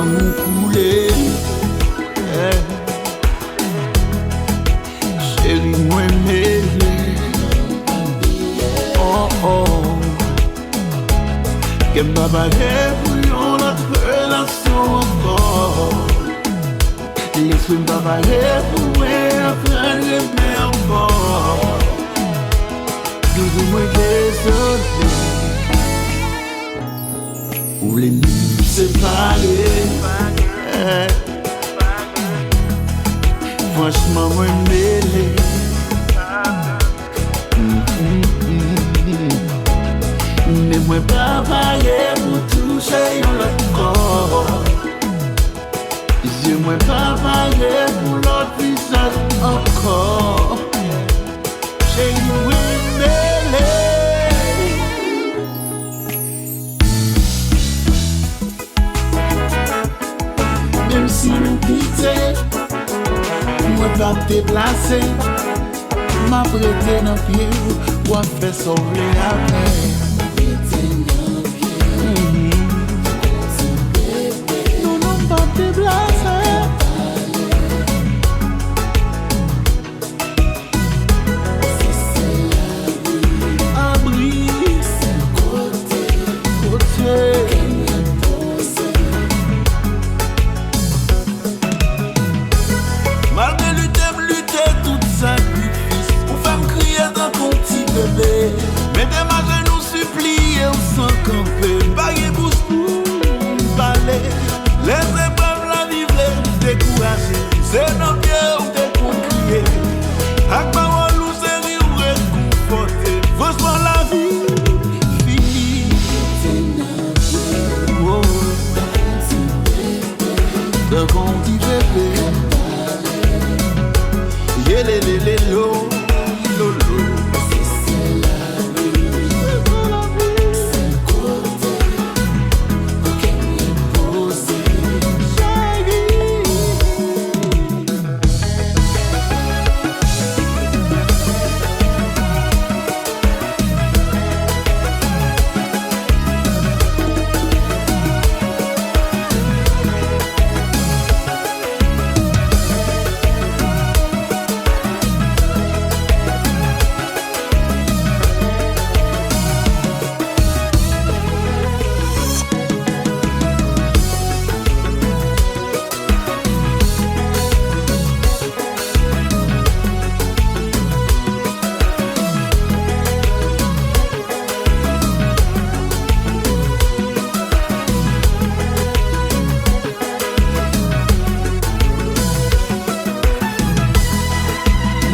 l'amour coulé. Chérie, moi mêlé. Oh oh. Que m'a bagué pour notre relation encore. Laisse-moi m'babaguer pour moi apprendre l'aimer encore. Doudou, moi désolé. Ou les nuits séparées. Franchement, moi mêlé. Mais moi pas pareil pour toucher l'autre corps. Je moi pas pareil pour l'autre visage encore. J'ai moi mêlé. Même si nous quittons, moi pas me déplacer. M'a prêté dans pied ou à faire sauver après. Non, non, pas me déplacer. Abri, côté. Malgré lutter, tout sacrifice. Pour faire me crier dans ton petit bébé. Mais des mages nous supplient ou sans camper. Baguer bouche pour parler. Les épreuves la vivre, décourager. C'est nos pieds ou des coups crier. Avec parole ou c'est rire ou réconforter. Franchement la vie finie. Oh, de bon petit bébé. Yélélélé lo, lo, lo.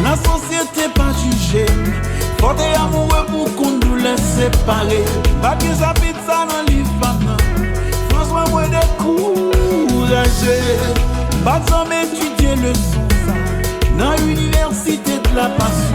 La société pas jugée. Faut être amoureux pour qu'on nous laisse séparer. Pas que j'habite ça dans l'Ivan. François, moi découragé. Pas besoin d'étudier le son ça. Dans l'université de la passion.